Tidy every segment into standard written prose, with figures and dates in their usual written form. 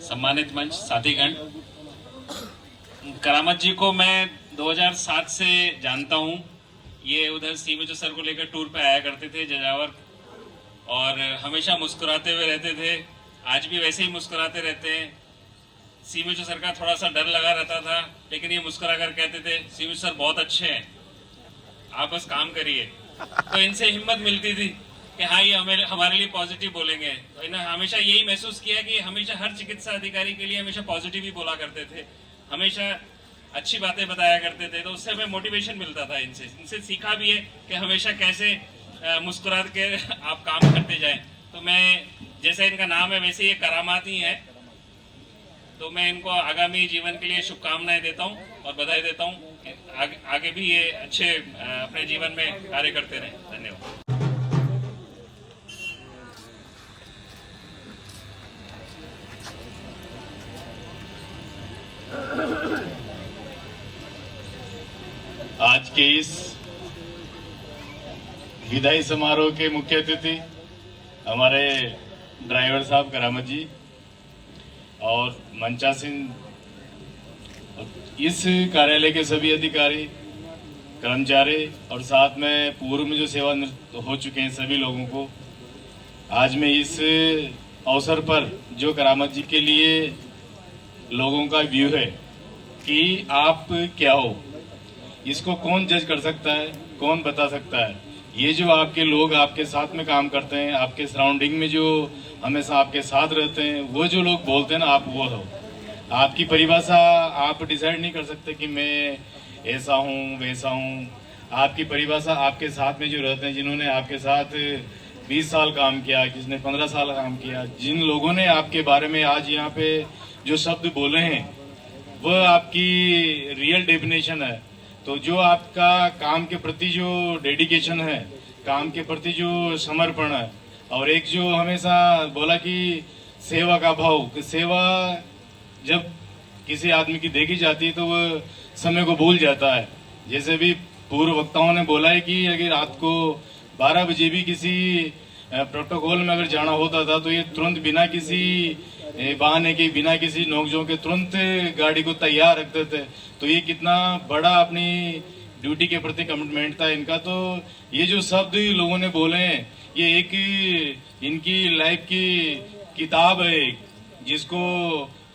सम्मानित मंच, साथीगण, करामत जी को मैं 2007 से जानता हूँ। ये उधर सीमेचो सर को लेकर टूर पे आया करते थे जजावर, और हमेशा मुस्कुराते हुए रहते थे। आज भी वैसे ही मुस्कुराते रहते हैं। सीमेचो सर का थोड़ा सा डर लगा रहता था, लेकिन ये मुस्कुरा कर कहते थे सीमेचो सर बहुत अच्छे हैं, आप बस काम करिए। तो इनसे हिम्मत मिलती थी कि हाँ ये हमारे लिए पॉजिटिव बोलेंगे। तो इन्हें हमेशा यही महसूस किया कि हमेशा हर चिकित्सा अधिकारी के लिए हमेशा पॉजिटिव ही बोला करते थे, हमेशा अच्छी बातें बताया करते थे। तो उससे हमें मोटिवेशन मिलता था। इनसे सीखा भी है कि हमेशा कैसे मुस्कुरा के आप काम करते जाएं। तो मैं, जैसे इनका नाम है वैसे ये करामात ही है, तो मैं इनको आगामी जीवन के लिए शुभकामनाएं देता हूं और बधाई देता हूं कि आगे भी ये अच्छे अपने जीवन में कार्य करते रहें। धन्यवाद। आज के इस विदाई समारोह के मुख्य अतिथि हमारे ड्राइवर साहब करामत जी और मंचासीन, इस कार्यालय के सभी अधिकारी, कर्मचारी और साथ में पूर्व में जो सेवा हो चुके हैं सभी लोगों को, आज मैं इस अवसर पर जो करामत जी के लिए लोगों का व्यू है कि आप क्या हो, इसको कौन जज कर सकता है, कौन बता सकता है। ये जो आपके लोग आपके साथ में काम करते हैं, आपके सराउंडिंग में जो हमेशा आपके साथ रहते हैं, वो जो लोग बोलते हैं ना, आप वो हो। आपकी परिभाषा आप डिसाइड नहीं कर सकते कि मैं ऐसा हूँ वैसा हूँ। आपकी परिभाषा आपके साथ में जो रहते हैं, जिन्होंने आपके साथ 20 साल काम किया, किसने 15 साल काम किया, जिन लोगों ने आपके बारे में आज यहाँ पे जो शब्द बोले हैं, वह आपकी रियल डेफिनेशन है। तो जो आपका काम के प्रति जो डेडिकेशन है, काम के प्रति जो समर्पण है, और एक जो हमेशा बोला कि सेवा का भाव, कि सेवा जब किसी आदमी की देखी जाती है तो वह समय को भूल जाता है। जैसे भी पूर्व वक्ताओं ने बोला है कि अगर रात को 12 बजे भी किसी प्रोटोकॉल में अगर जाना होता था तो ये तुरंत बिना किसी बहाने के, बिना किसी नोकझोंक के तुरंत गाड़ी को तैयार रखते थे। तो ये कितना बड़ा अपनी ड्यूटी के प्रति कमिटमेंट था इनका। तो ये जो शब्द लोगों ने बोले हैं, ये एक इनकी लाइफ की किताब है जिसको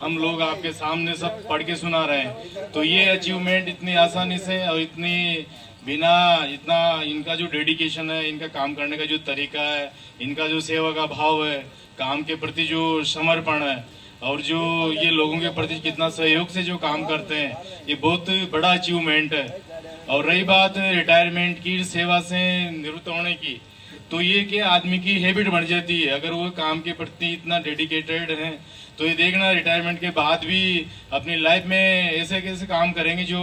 हम लोग आपके सामने सब पढ़ के सुना रहे हैं। तो ये अचीवमेंट इतनी आसानी से और इतनी बिना, इतना इनका जो डेडिकेशन है, इनका काम करने का जो तरीका है, इनका जो सेवा का भाव है, काम के प्रति जो समर्पण है, और जो ये लोगों के प्रति कितना सहयोग से जो काम करते हैं, ये बहुत बड़ा अचीवमेंट है। और रही बात रिटायरमेंट की, सेवा से निवृत्त होने की, तो ये कि आदमी की हैबिट बन जाती है। अगर वो काम के प्रति इतना डेडिकेटेड है तो ये देखना रिटायरमेंट के बाद भी अपनी लाइफ में ऐसे कैसे काम करेंगे जो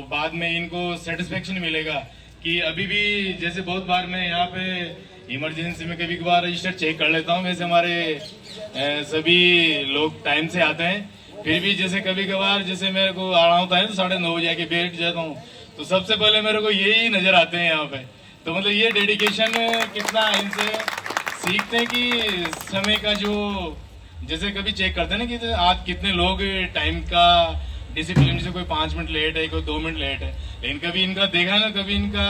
बाद में इनको सेटिस्फेक्शन मिलेगा। कि अभी भी जैसे बहुत बार मैं यहाँ पे इमरजेंसी में कभी कभार रजिस्टर चेक कर लेता हूँ, वैसे हमारे सभी लोग टाइम से आते हैं, फिर भी जैसे कभी कभार जैसे मेरे को आना होता है तो 9:30 बजे आके बैठ जाता हूँ, तो सबसे पहले मेरे को यही नजर आते हैं यहाँ पे। तो मतलब ये डेडिकेशन कितना इनसे सीखते हैं कि समय का जो, जैसे कभी चेक करते हैं ना कि आज कितने लोग टाइम का डिसिप्लिन, जैसे कोई 5 मिनट लेट है, कोई 2 मिनट लेट है, लेकिन कभी इनका देखा ना, कभी इनका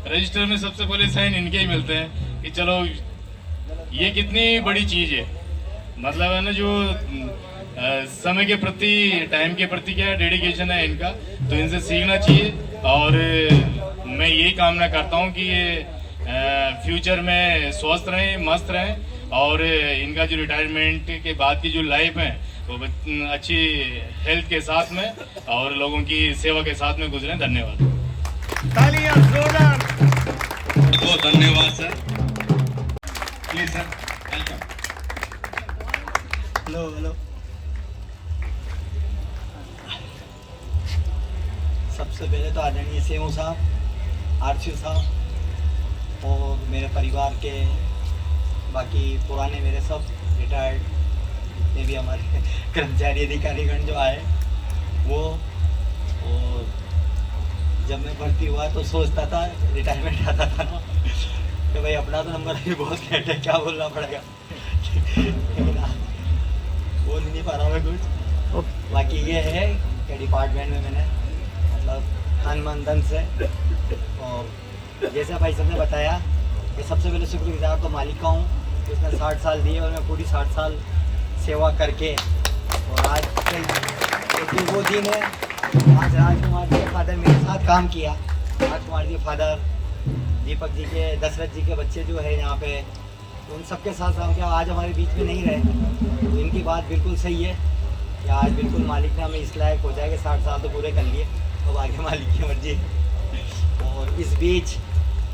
रजिस्टर में सबसे पहले साइन इनके ही मिलते हैं कि चलो, ये कितनी बड़ी चीज है। मतलब है ना, जो समय के प्रति, टाइम के प्रति क्या डेडिकेशन है इनका, तो इनसे सीखना चाहिए। और मैं यही कामना करता हूँ कि ये फ्यूचर में स्वस्थ रहें, मस्त रहें, और इनका जो रिटायरमेंट के बाद की जो लाइफ है वो अच्छी हेल्थ के साथ में और लोगों की सेवा के साथ में गुजरें। धन्यवाद। तालियां जोरदार। बहुत धन्यवाद sir. Please sir, welcome. Hello hello. सबसे पहले तो आदरणीय सीएमओ साहब, आरसीओ साहब और मेरे परिवार के बाकी पुराने, मेरे सब रिटायर्ड जितने भी हमारे कर्मचारी अधिकारीगण जो आए वो, और जब मैं भर्ती हुआ तो सोचता था, रिटायरमेंट आता था ना, कि भाई अपना तो नंबर अभी बहुत लेट है, क्या बोलना पड़ेगा। लेकिन बोल नहीं पा रहा मैं कुछ। बाकी ये है कि डिपार्टमेंट में मैंने मतलब तन मन धन से, और जैसे भाई साहब ने बताया कि सबसे पहले शुक्रगुजार तो मालिक का हूँ, उसने 60 साल दिए और मैं पूरी 60 साल सेवा करके, और आज एक वो दिन है, आज राजकुमार जी के फादर मेरे साथ काम किया। राजकुमार जी फादर, दीपक जी के, दशरथ जी के बच्चे जो है यहाँ पे, तो उन सबके साथ काम किया। आज हमारे बीच में नहीं रहे, तो इनकी बात बिल्कुल सही है कि आज बिल्कुल मालिक ने हमें इस लायक हो जाएगा। 60 साल तो पूरे कर लिए, अब आगे मालिक की मर्जी। और इस बीच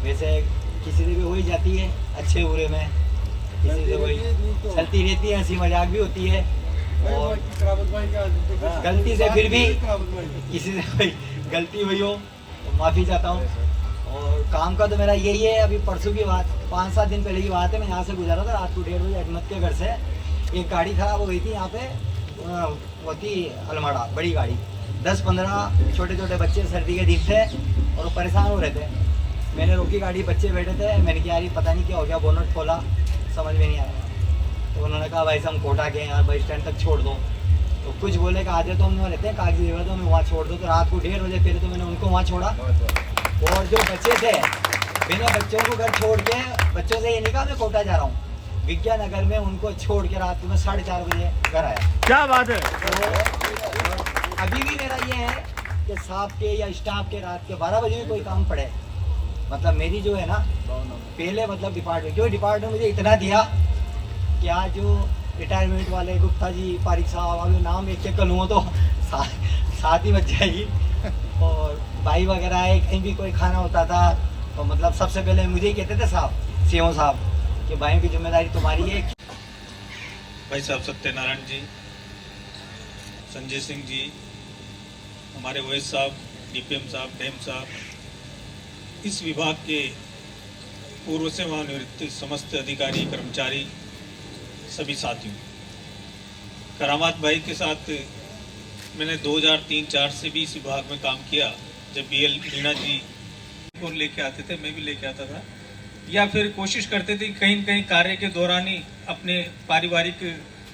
वैसे किसी से भी हो ही जाती है, अच्छे बुरे में किसी से वही चलती रहती है, हंसी मजाक भी होती है, और गलती से फिर भी किसी से कोई गलती हुई हो तो माफ़ी चाहता हूँ। और काम का तो मेरा यही है। अभी परसों की बात, 5-7 दिन पहले की बात है, मैं यहाँ से गुजरा था रात को 1:30 बजे अहमद के घर से। एक गाड़ी खराब हो गई थी यहाँ पे, वो थी अलमाड़ा, बड़ी गाड़ी, 10-15 छोटे छोटे बच्चे, सर्दी के दिन थे और वो परेशान हो रहे थे। मैंने रोकी गाड़ी, बच्चे बैठे थे, मैंने कहा यार पता नहीं क्या हो गया, बोनट खोला, समझ में नहीं आया। तो उन्होंने कहा भाई हम कोटा के यार बस स्टैंड तक छोड़ दो। तो कुछ बोले कि आधे तो हम वहाँ रहते हैं, कागजी जगह तो हमें वहाँ छोड़ दो। तो रात को 1:30 बजे पहले तो मैंने उनको वहाँ छोड़ा, और जो बच्चे थे मैंने बच्चों को घर छोड़ के, बच्चों से ये नहीं कहा मैं कोटा जा रहा हूँ, विज्ञान नगर में उनको छोड़ के रात में 4:30 बजे घर आया। क्या बात है। तो अभी भी मेरा ये है कि साहब के या स्टाफ के रात के 12 बजे भी कोई काम पड़े, मतलब मेरी जो है ना पहले मतलब डिपार्टमेंट, क्योंकि डिपार्टमेंट मुझे इतना दिया कि आज जो रिटायरमेंट वाले गुप्ता जी, पारिक साहब, अगर नाम एक चेक कर लूँगा तो साथ ही बच जाएगी। और भाई वगैरह है, कहीं भी कोई खाना होता था तो मतलब सबसे पहले मुझे ही कहते थे साहब, सीओ साहब, कि भाइयों की जिम्मेदारी तुम्हारी है। भाई साहब सत्यनारायण जी, संजय सिंह जी, हमारे ओएस साहब, डीपीएम साहब, डैम साहब, इस विभाग के पूर्व सेवानिवृत्त समस्त अधिकारी, कर्मचारी, सभी साथियों, करामात भाई के साथ मैंने 2003-04 से भी इस विभाग में काम किया। जब BL मीणा जी को लेके आते थे, मैं भी लेके आता था, या फिर कोशिश करते थे कहीं न कहीं कार्य के दौरान ही अपने पारिवारिक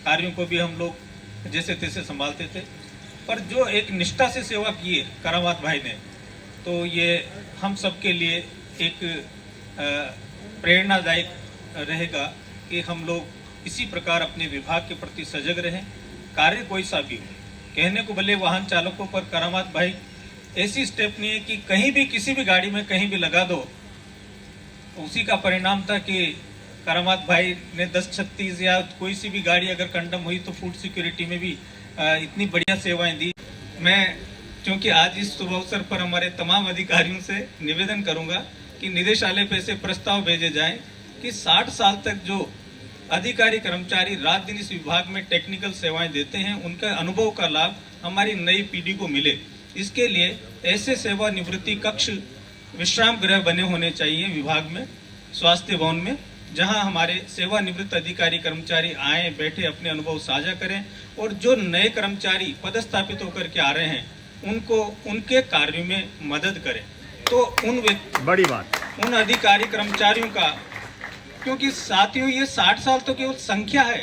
कार्यों को भी हम लोग जैसे तैसे संभालते थे। पर जो एक निष्ठा से सेवा की है करामात भाई ने, तो ये हम सबके लिए एक प्रेरणादायक रहेगा कि हम लोग इसी प्रकार अपने विभाग के प्रति सजग रहें। कार्य कोई सा भी हो, कहने को भले वाहन चालकों पर करामात भाई ऐसी स्टेप नहीं है कि कहीं भी किसी भी गाड़ी में कहीं भी लगा दो। उसी का परिणाम था कि करामात भाई ने 1036 या कोई सी भी गाड़ी अगर कंडम हुई तो फूड सिक्योरिटी में भी इतनी बढ़िया सेवाएं दी। मैं क्योंकि आज इस शुभ अवसर पर हमारे तमाम अधिकारियों से निवेदन करूंगा कि निदेशालय पे ऐसे प्रस्ताव भेजे जाएं कि 60 साल तक जो अधिकारी कर्मचारी रात दिन इस विभाग में टेक्निकल सेवाएं देते हैं, उनका अनुभव का लाभ हमारी नई पीढ़ी को मिले। इसके लिए ऐसे सेवानिवृत्ति कक्ष, विश्राम गृह बने होने चाहिए विभाग में, स्वास्थ्य भवन में, जहां हमारे सेवानिवृत्त अधिकारी कर्मचारी आए, बैठे, अपने अनुभव साझा करें, और जो नए कर्मचारी पदस्थापित होकर के आ रहे हैं उनको उनके कार्य में मदद करें। तो बड़ी बात, उन अधिकारी कर्मचारियों का, क्योंकि साथियों ये 60 साल तो केवल संख्या है।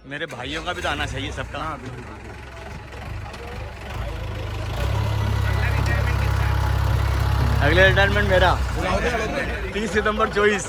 मेरे भाइयों का भी तो आना चाहिए सबका। अगले रिटायरमेंट मेरा 30 सितंबर 24।